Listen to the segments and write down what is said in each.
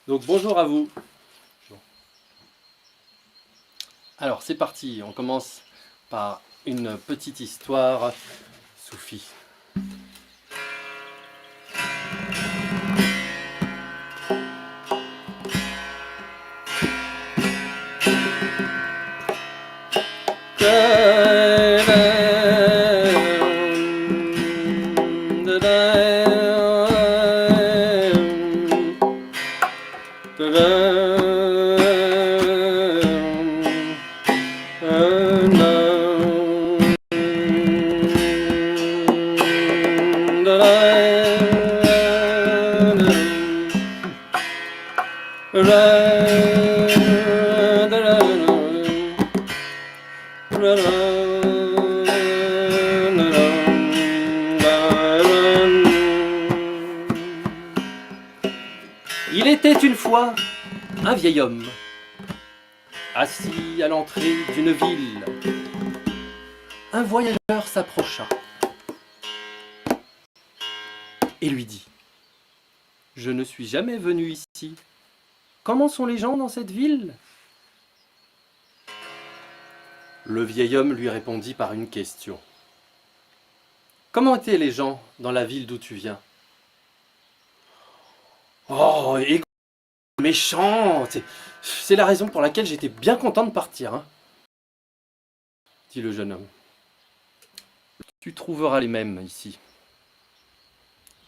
Donc bonjour à vous. Alors c'est parti, on commence par une petite histoire soufie. Il était une fois un vieil homme, assis à l'entrée d'une ville. Un voyageur s'approcha et lui dit : « Je ne suis jamais venu ici. Comment sont les gens dans cette ville ? » Le vieil homme lui répondit par une question. « Comment étaient les gens dans la ville d'où tu viens ? » « Oh, méchant, c'est la raison pour laquelle j'étais bien content de partir, hein, dit le jeune homme. Tu trouveras les mêmes ici.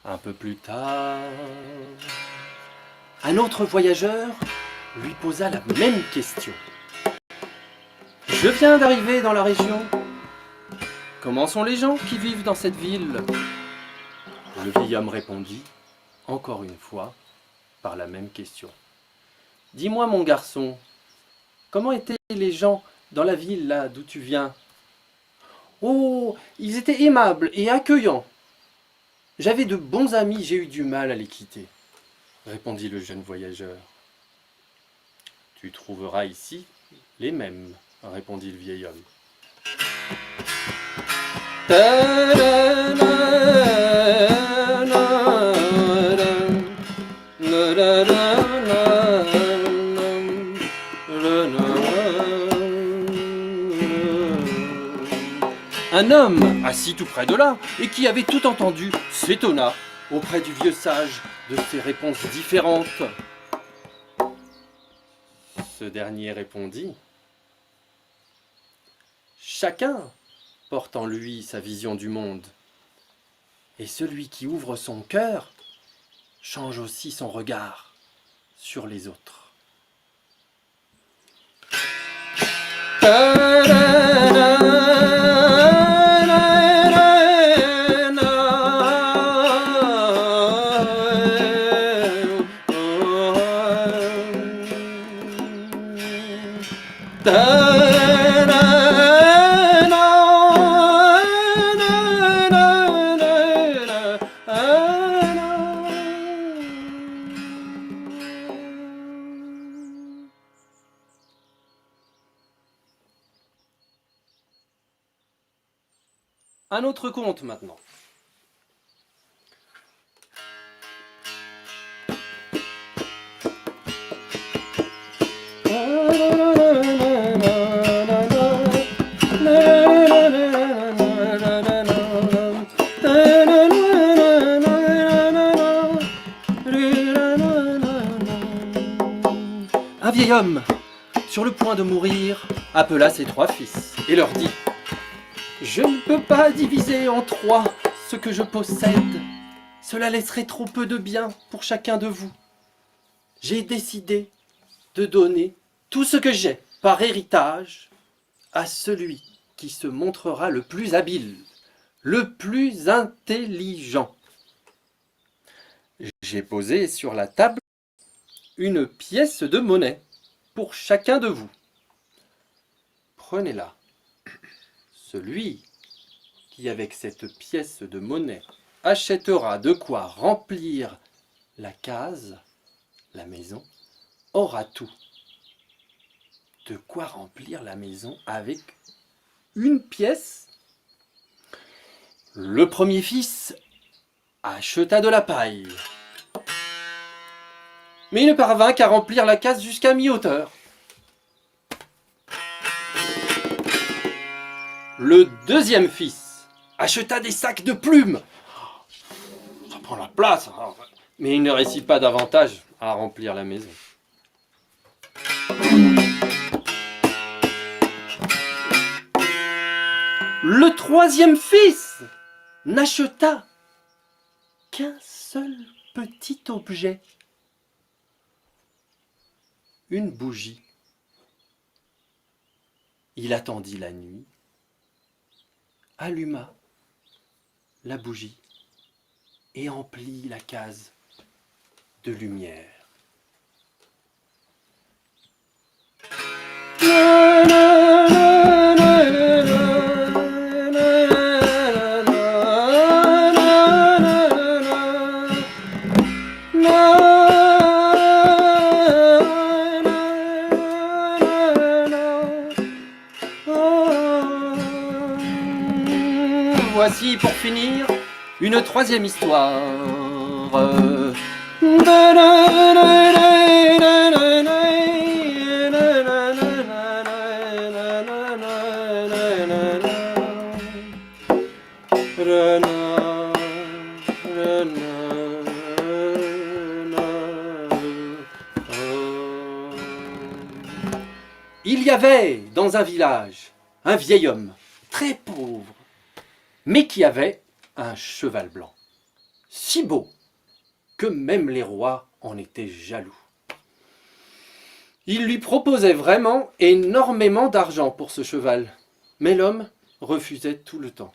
Un peu plus tard, un autre voyageur lui posa la même question. Je viens d'arriver dans la région. Comment sont les gens qui vivent dans cette ville ? Le vieil homme répondit, encore une fois, par la même question. Dis-moi, mon garçon, comment étaient les gens dans la ville là d'où tu viens ? Oh, ils étaient aimables et accueillants. J'avais de bons amis, j'ai eu du mal à les quitter, répondit le jeune voyageur. Tu trouveras ici les mêmes, répondit le vieil homme. Un homme, assis tout près de là, et qui avait tout entendu, s'étonna auprès du vieux sage de ces réponses différentes. Ce dernier répondit : « Chacun porte en lui sa vision du monde, et celui qui ouvre son cœur change aussi son regard sur les autres. » Un autre conte maintenant. Un vieil homme, sur le point de mourir, appela ses 3 fils et leur dit : « Je ne peux pas diviser en 3 ce que je possède. Cela laisserait trop peu de bien pour chacun de vous. J'ai décidé de donner tout ce que j'ai par héritage à celui qui se montrera le plus habile, le plus intelligent. J'ai posé sur la table une pièce de monnaie pour chacun de vous. Prenez-la. Celui qui, avec cette pièce de monnaie, achètera de quoi remplir la case, la maison, aura tout. De quoi remplir la maison avec une pièce. Le premier fils acheta de la paille. mais il ne parvint qu'à remplir la case jusqu'à mi-hauteur. Le deuxième fils acheta des sacs de plumes. Ça prend la place, hein. Mais il ne réussit pas davantage à remplir la maison. Le troisième fils n'acheta qu'un seul petit objet. Une bougie. Il attendit la nuit, alluma la bougie et emplit la case de lumière. Voici pour finir une troisième histoire. Il y avait dans un village un vieil homme très pauvre, mais qui avait un cheval blanc, si beau que même les rois en étaient jaloux. Il lui proposait vraiment énormément d'argent pour ce cheval, mais l'homme refusait tout le temps.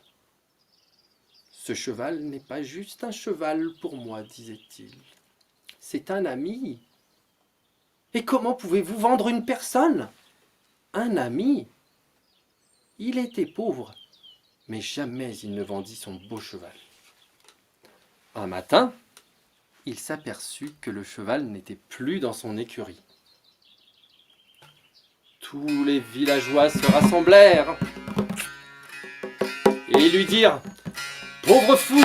« Ce cheval n'est pas juste un cheval pour moi, disait-il. C'est un ami. Et comment pouvez-vous vendre une personne? Un ami. » Il était pauvre, mais jamais il ne vendit son beau cheval. Un matin, il s'aperçut que le cheval n'était plus dans son écurie. Tous les villageois se rassemblèrent et lui dirent « Pauvre fou,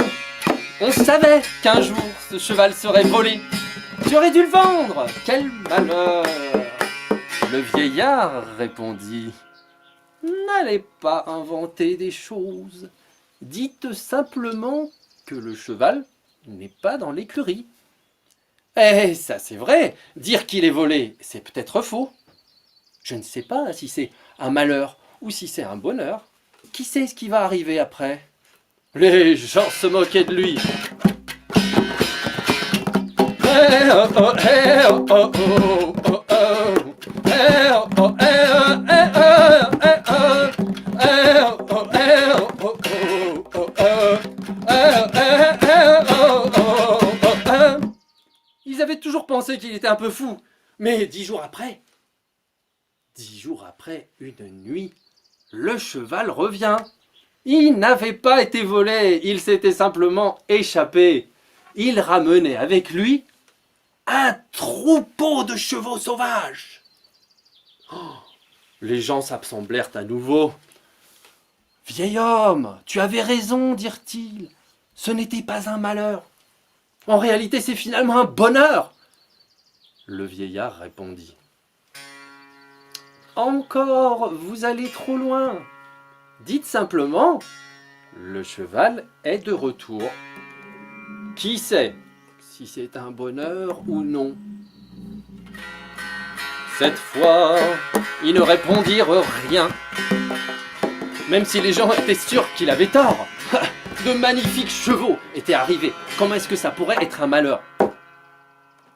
on savait qu'un jour ce cheval serait volé. Tu aurais dû le vendre, quel malheur !» Le vieillard répondit « N'allez pas inventer des choses. Dites simplement que le cheval n'est pas dans l'écurie. » Eh, ça c'est vrai, dire qu'il est volé, c'est peut-être faux. Je ne sais pas si c'est un malheur ou si c'est un bonheur. Qui sait ce qui va arriver après? Les gens se moquaient de lui. Ils avaient toujours pensé qu'il était un peu fou. Mais 10 jours après, une nuit, le cheval revient. Il n'avait pas été volé, il s'était simplement échappé. Il ramenait avec lui un troupeau de chevaux sauvages. Oh, les gens s'assemblèrent à nouveau. « Vieil homme, tu avais raison, dirent-ils. Ce n'était pas un malheur. En réalité, c'est finalement un bonheur. » Le vieillard répondit. « Encore, vous allez trop loin. Dites simplement, le cheval est de retour. Qui sait si c'est un bonheur ou non? » Cette fois, ils ne répondirent rien, même si les gens étaient sûrs qu'il avait tort. De magnifiques chevaux étaient arrivés. Comment est-ce que ça pourrait être un malheur?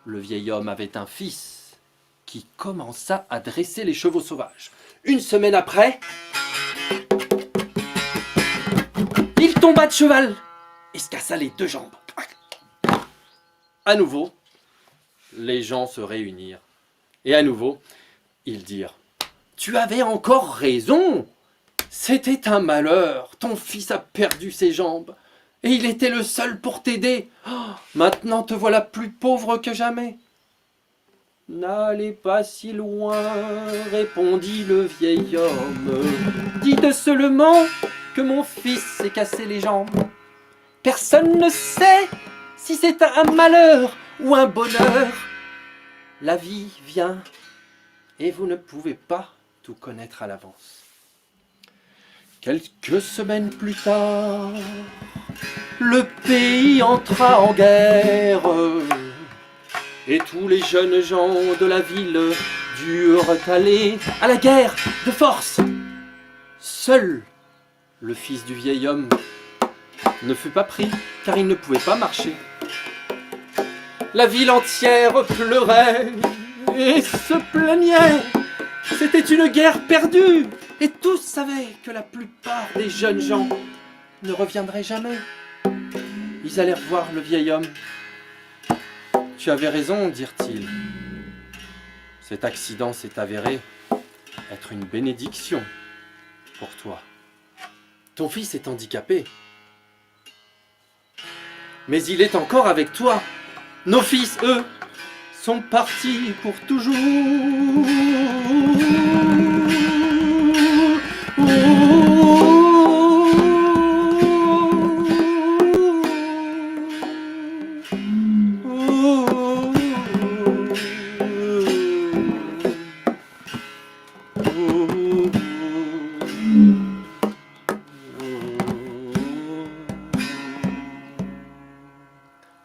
Le vieil homme avait un fils qui commença à dresser les chevaux sauvages. Une semaine après, il tomba de cheval et se cassa les 2 jambes. À nouveau, les gens se réunirent. Et à nouveau, ils dirent « Tu avais encore raison. C'était un malheur. Ton fils a perdu ses jambes. Et il était le seul pour t'aider. Oh, maintenant te voilà plus pauvre que jamais. » « N'allez pas si loin, répondit le vieil homme. Dites seulement que mon fils s'est cassé les jambes. Personne ne sait si c'est un malheur ou un bonheur. la vie vient et vous ne pouvez pas tout connaître à l'avance. Quelques semaines plus tard, le pays entra en guerre et tous les jeunes gens de la ville durent aller à la guerre de force. Seul le fils du vieil homme ne fut pas pris car il ne pouvait pas marcher. La ville entière pleurait et se plaignait. C'était une guerre perdue et tous savaient que la plupart des jeunes gens ne reviendraient jamais. Ils allèrent voir le vieil homme. « Tu avais raison, dirent-ils. Cet accident s'est avéré être une bénédiction pour toi. Ton fils est handicapé. Mais il est encore avec toi. Nos fils, eux, sont partis pour toujours. »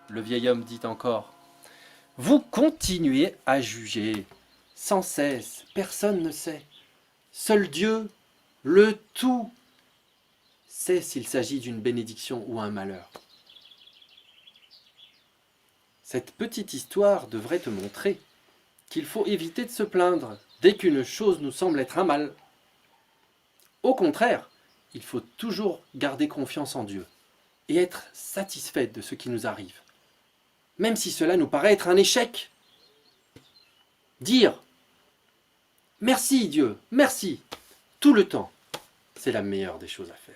Le vieil homme dit encore: « Vous continuez à juger sans cesse, personne ne sait. Seul Dieu, le tout, sait s'il s'agit d'une bénédiction ou un malheur. » Cette petite histoire devrait te montrer qu'il faut éviter de se plaindre dès qu'une chose nous semble être un mal. Au contraire, il faut toujours garder confiance en Dieu et être satisfait de ce qui nous arrive, même si cela nous paraît être un échec. Dire « Merci Dieu, merci » tout le temps, c'est la meilleure des choses à faire.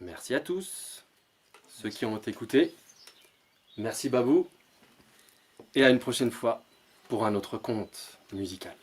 Merci à tous, ceux qui ont écouté. Merci Babou. Et à une prochaine fois pour un autre conte musical.